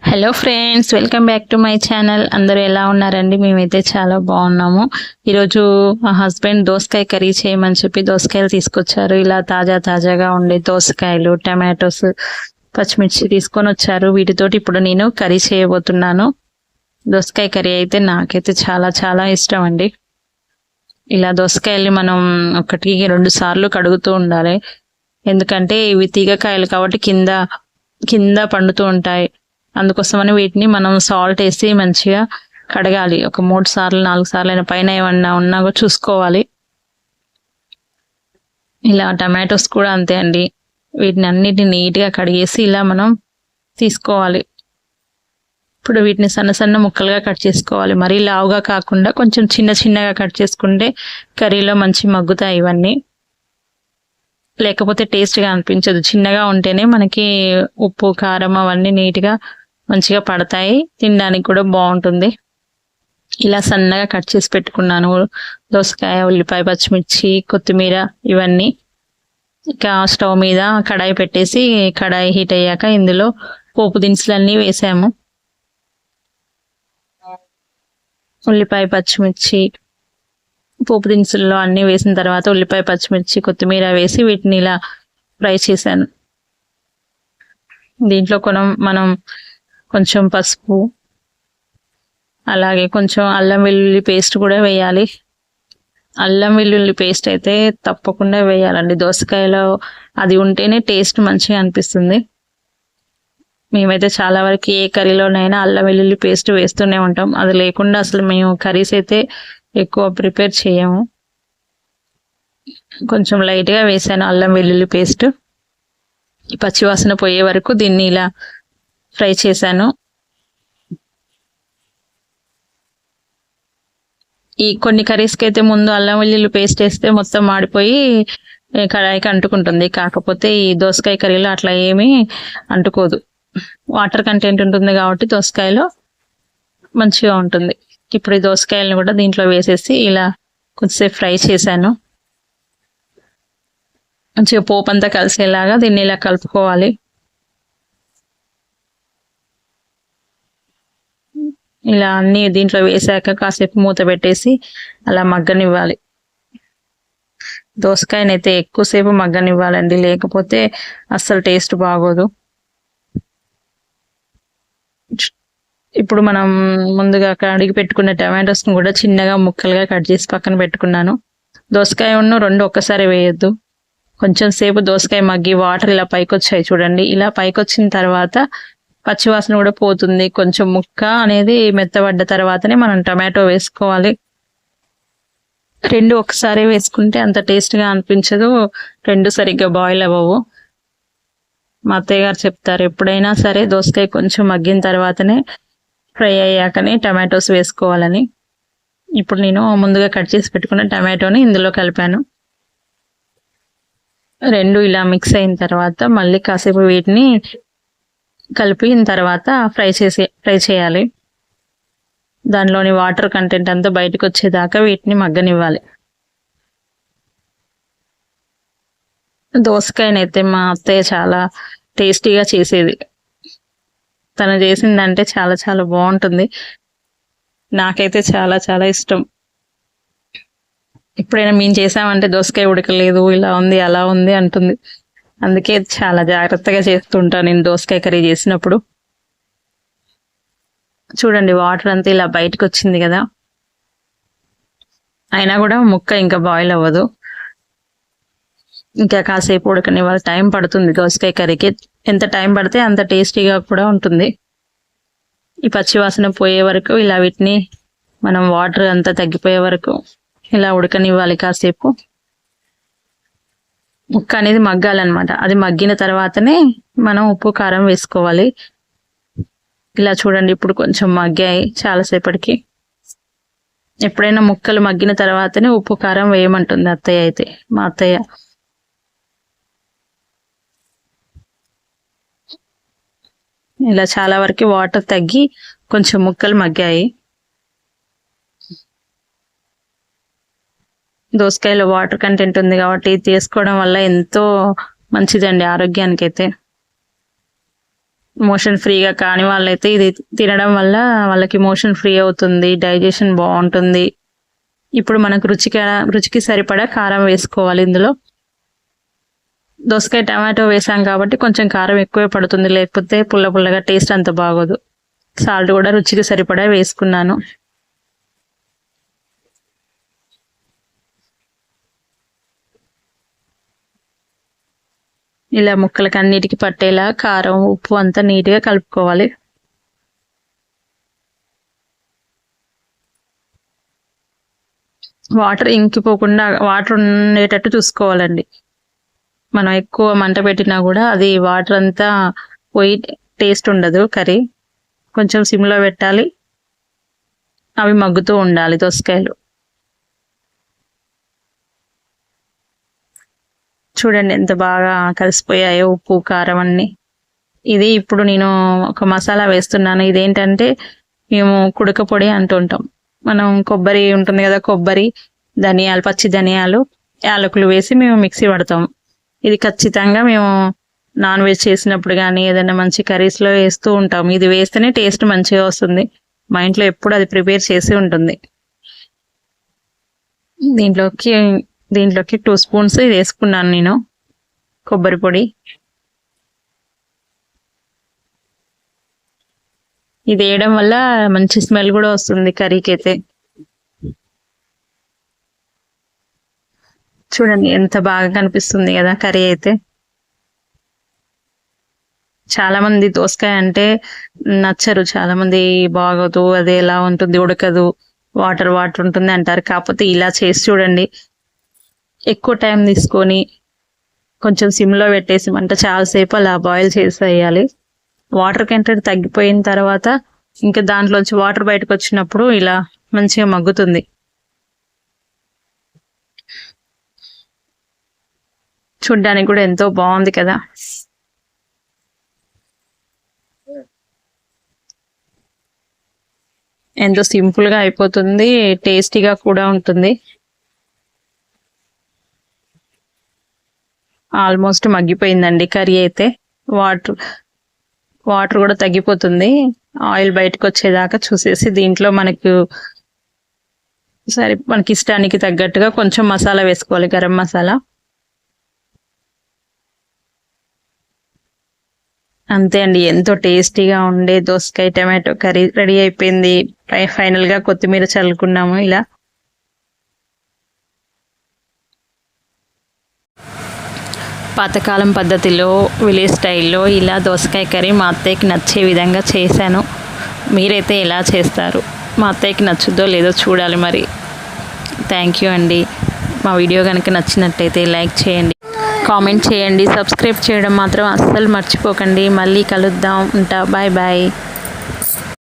Hello friends, welcome back to my channel. అందరూ ఎలా ఉన్నారండి? మేమైతే చాలా బాగున్నాము. ఈరోజు మా హస్బెండ్ దోసకాయ కర్రీ చేయమని చెప్పి దోసకాయలు తీసుకొచ్చారు. ఇలా తాజాగా ఉండే దోసకాయలు, టమాటోస్, పచ్చిమిర్చి తీసుకొని వచ్చారు. వీటితోటి ఇప్పుడు నేను కర్రీ చేయబోతున్నాను. దోసకాయ కర్రీ అయితే నాకైతే చాలా చాలా ఇష్టం అండి. ఇలా దోసకాయల్ని మనం 1-2 సార్లు కడుగుతూ ఉండాలి. ఎందుకంటే ఇవి తీగకాయలు కాబట్టి కింద కింద పండుతూ ఉంటాయి. అందుకోసమని వీటిని మనం సాల్ట్ వేసి మంచిగా కడగాలి. ఒక 3 సార్లు 4 సార్లు అయినా, పైన ఏమన్నా ఉన్నా కూడా చూసుకోవాలి. ఇలా టమాటోస్ కూడా అంతే అండి. వీటిని అన్నిటిని నీట్గా కడిగేసి ఇలా మనం తీసుకోవాలి. ఇప్పుడు వీటిని సన్న సన్న ముక్కలుగా కట్ చేసుకోవాలి. మరీ లావుగా కాకుండా కొంచెం చిన్నగా కట్ చేసుకుంటే కర్రీలో మంచి మగ్గుతాయి ఇవన్నీ. లేకపోతే టేస్ట్గా అనిపించదు. చిన్నగా ఉంటేనే మనకి ఉప్పు, కారం అవన్నీ నీట్గా మంచిగా పడతాయి, తినడానికి కూడా బాగుంటుంది. ఇలా సన్నగా కట్ చేసి పెట్టుకున్నాను దోసకాయ, ఉల్లిపాయ, పచ్చిమిర్చి, కొత్తిమీర ఇవన్నీ. ఇక స్టవ్ మీద కడాయి పెట్టేసి కడాయి హీట్ అయ్యాక ఇందులో పోపు దినుసులన్నీ వేసాము. ఉల్లిపాయ, పచ్చిమిర్చి, పోపు దినుసుల్లో అన్నీ వేసిన తర్వాత ఉల్లిపాయ, పచ్చిమిర్చి, కొత్తిమీర వేసి వీటిని ఇలా ఫ్రై చేశాను. దీంట్లో మనం కొంచెం పసుపు, అలాగే కొంచెం అల్లం వెల్లుల్లి పేస్ట్ కూడా వేయాలి. అల్లం వెల్లుల్లి పేస్ట్ అయితే తప్పకుండా వేయాలండి. దోసకాయలో అది ఉంటేనే టేస్ట్ మంచిగా అనిపిస్తుంది. మేమైతే చాలా వరకు ఏ కర్రీలోనైనా అల్లం వెల్లుల్లి పేస్ట్ వేస్తూనే ఉంటాం. అది లేకుండా అసలు మేము కర్రీస్ అయితే ఎక్కువ ప్రిపేర్ చేయము. కొంచెం లైట్గా వేసాను అల్లం వెల్లుల్లి పేస్ట్. ఈ పచ్చివాసన పోయే వరకు దీన్ని ఇలా ఫ్రై చేశాను. ఈ కొన్ని కర్రీస్కి అయితే ముందు అల్లం వెల్లుల్లి పేస్ట్ వేస్తే మొత్తం మాడిపోయి కడాయికి అంటుకుంటుంది. కాకపోతే ఈ దోసకాయ కర్రీలో అట్లా ఏమీ అంటుకోదు. వాటర్ కంటెంట్ ఉంటుంది కాబట్టి దోసకాయలో మంచిగా ఉంటుంది. ఇప్పుడు ఈ దోసకాయలను కూడా దీంట్లో వేసేసి ఇలా కొద్దిసేపు ఫ్రై చేశాను. మంచిగా పోపు అంతా కలిసేలాగా దీన్ని ఇలా కలుపుకోవాలి. ఇలా అన్ని దీంట్లో వేసాక కాసేపు మూత పెట్టేసి అలా మగ్గనివ్వాలి. దోసకాయనైతే ఎక్కువసేపు మగ్గనివ్వాలండి, లేకపోతే అస్సలు టేస్ట్ బాగోదు. ఇప్పుడు మనం ముందుగా కడిగి పెట్టుకున్న టమాటోస్ని కూడా చిన్నగా ముక్కలుగా కట్ చేసి పక్కన పెట్టుకున్నాను. దోసకాయ 2 ఒక్కసారి వేయొద్దు. కొంచెం సేపు దోసకాయ మగ్గి వాటర్ ఇలా పైకి వచ్చాయి చూడండి. ఇలా పైకి వచ్చిన తర్వాత పచ్చివాసన కూడా పోతుంది. కొంచెం ముక్క అనేది మెత్తబడ్డ తర్వాతనే మనం టమాటో వేసుకోవాలి. 2 ఒకసారి వేసుకుంటే అంత టేస్ట్గా అనిపించదు. 2 సరిగ్గా బాయిల్ అవ్వవు. మా అత్తయ్య గారు చెప్తారు, ఎప్పుడైనా సరే దోసకాయ కొంచెం మగ్గిన తర్వాతనే ఫ్రై అయ్యాకనే టమాటోస్ వేసుకోవాలని. ఇప్పుడు నేను ముందుగా కట్ చేసి పెట్టుకున్న టమాటోని ఇందులో కలిపాను. 2 ఇలా మిక్స్ అయిన తర్వాత మళ్ళీ కాసేపు వీటిని కలిపిన తర్వాత ఫ్రై చేయాలి. దానిలోని వాటర్ కంటెంట్ అంతా బయటకు వచ్చేదాకా వీటిని మగ్గనివ్వాలి. దోసకాయనైతే మా అత్తయ్య చాలా టేస్టీగా చేసేది. తను చేసిందంటే చాలా చాలా బాగుంటుంది. నాకైతే చాలా చాలా ఇష్టం. ఎప్పుడైనా మేము చేసామంటే దోసకాయ ఉడకలేదు, ఇలా ఉంది అలా ఉంది అంటుంది. అందుకే చాలా జాగ్రత్తగా చేస్తుంటాను నేను దోసకాయ కర్రీ చేసినప్పుడు. చూడండి, వాటర్ అంతా ఇలా బయటకు వచ్చింది కదా. అయినా కూడా ముక్క ఇంకా బాయిల్ అవ్వదు. ఇంకా కాసేపు ఉడకనివ్వాలి. టైం పడుతుంది దోసకాయ కర్రీకి. ఎంత టైం పడితే అంత టేస్టీగా కూడా ఉంటుంది. ఈ పచ్చివాసన పోయే వరకు ఇలా వీటిని మనం వాటర్ అంతా తగ్గిపోయే వరకు ఇలా ఉడకనివ్వాలి కాసేపు. ముక్క అనేది మగ్గాలన్నమాట. అది మగ్గిన తర్వాతనే మనం ఉప్పు, కారం వేసుకోవాలి. ఇలా చూడండి, ఇప్పుడు కొంచెం మగ్గాయి చాలాసేపటికి. ఎప్పుడైనా ముక్కలు మగ్గిన తర్వాతనే ఉప్పు, కారం వేయమంటుంది అత్తయ్య అయితే, మా అత్తయ్య. ఇలా చాలా వరకు వాటర్ తగ్గి కొంచెం ముక్కలు మగ్గాయి. దోసకాయలో వాటర్ కంటెంట్ ఉంది కాబట్టి తీసుకోవడం వల్ల ఎంతో మంచిదండి ఆరోగ్యానికి అయితే. మోషన్ ఫ్రీగా కాని వాళ్ళైతే ఇది తినడం వల్ల వాళ్ళకి మోషన్ ఫ్రీ అవుతుంది, డైజెషన్ బాగుంటుంది. ఇప్పుడు మనకు రుచికి సరిపడా కారం వేసుకోవాలి. ఇందులో దోసకాయ టమాటో వేసాం కాబట్టి కొంచెం కారం ఎక్కువే పడుతుంది, లేకపోతే పుల్ల పుల్లగా టేస్ట్ అంత బాగోదు. సాల్ట్ కూడా రుచికి సరిపడా వేసుకున్నాను. ఇలా ముక్కలకి అన్నిటికీ పట్టేలా కారం ఉప్పు అంతా నీట్గా కలుపుకోవాలి. వాటర్ ఇంకిపోకుండా వాటర్ ఉండేటట్టు చూసుకోవాలండి. మనం ఎక్కువ మంట పెట్టినా కూడా అది వాటర్ అంతా పోయి టేస్ట్ ఉండదు కర్రీ. కొంచెం సిమ్లో పెట్టాలి, అవి మగ్గుతూ ఉండాలి దోసకాయలు. చూడండి ఎంత బాగా కలిసిపోయాయో ఉప్పు కారం అన్నీ. ఇది ఇప్పుడు నేను ఒక మసాలా వేస్తున్నాను. ఇదేంటంటే మేము కుడక పొడి అంటుంటాం. మనం కొబ్బరి ఉంటుంది కదా, కొబ్బరి, ధనియాలు, పచ్చి ధనియాలు, యాలకులు వేసి మేము మిక్సీ పడతాం. ఇది ఖచ్చితంగా మేము నాన్ వెజ్ చేసినప్పుడు కానీ ఏదైనా మంచి కర్రీస్లో వేస్తూ ఉంటాం. ఇది వేస్తేనే టేస్ట్ మంచిగా వస్తుంది. మా ఇంట్లో ఎప్పుడు అది ప్రిపేర్ చేసి ఉంటుంది. దీంట్లోకి 2 స్పూన్స్ ఇది వేసుకున్నాను నేను కొబ్బరి పొడి. ఇది వేయడం వల్ల మంచి స్మెల్ కూడా వస్తుంది కర్రీకి అయితే. చూడండి ఎంత బాగా కనిపిస్తుంది కదా కర్రీ అయితే. చాలా మంది దోసకాయ అంటే నచ్చరు, చాలా మంది బాగోదు, అది ఎలా ఉంటుంది, ఉడకదు, వాటర్ వాటర్ ఉంటుంది అంటారు. కాకపోతే ఇలా చేసి చూడండి, ఎక్కువ టైం తీసుకొని కొంచెం సిమ్లో పెట్టేసి మంట చాలాసేపు అలా బాయిల్ చేసి వేయాలి. వాటర్ కంటెంట్ తగ్గిపోయిన తర్వాత ఇంకా దాంట్లోంచి వాటర్ బయటకు వచ్చినప్పుడు ఇలా మంచిగా మగ్గుతుంది. చూడ్డానికి కూడా ఎంతో బాగుంది కదా. ఎంతో సింపుల్గా అయిపోతుంది, టేస్టీగా కూడా ఉంటుంది. ఆల్మోస్ట్ మగ్గిపోయిందండి కర్రీ అయితే. వాటర్ కూడా తగ్గిపోతుంది, ఆయిల్ బయటకు వచ్చేదాకా చూసేసి దీంట్లో మనకి ఇష్టానికి తగ్గట్టుగా కొంచెం మసాలా వేసుకోవాలి, గరం మసాలా. అంతే అండి, ఎంతో టేస్టీగా ఉండే దోసకాయ టమాటో కర్రీ రెడీ అయిపోయింది. ఫైనల్గా కొత్తిమీర చల్లుకున్నాము. ఇలా పాతకాలం పద్ధతిలో విలేజ్ స్టైల్లో ఇలా దోసకాయ కర్రీ మా అత్తయ్యకి నచ్చే విధంగా చేశాను. మీరైతే ఎలా చేస్తారు? మా అత్తయ్యకి నచ్చుద్దో లేదో చూడాలి మరి. థ్యాంక్ యూ అండి. మా వీడియో కనుక నచ్చినట్టయితే లైక్ చేయండి, కామెంట్ చేయండి, సబ్స్క్రైబ్ చేయడం మాత్రం అస్సలు మర్చిపోకండి. మళ్ళీ కలుద్దాం. ఉంటా. Bye bye.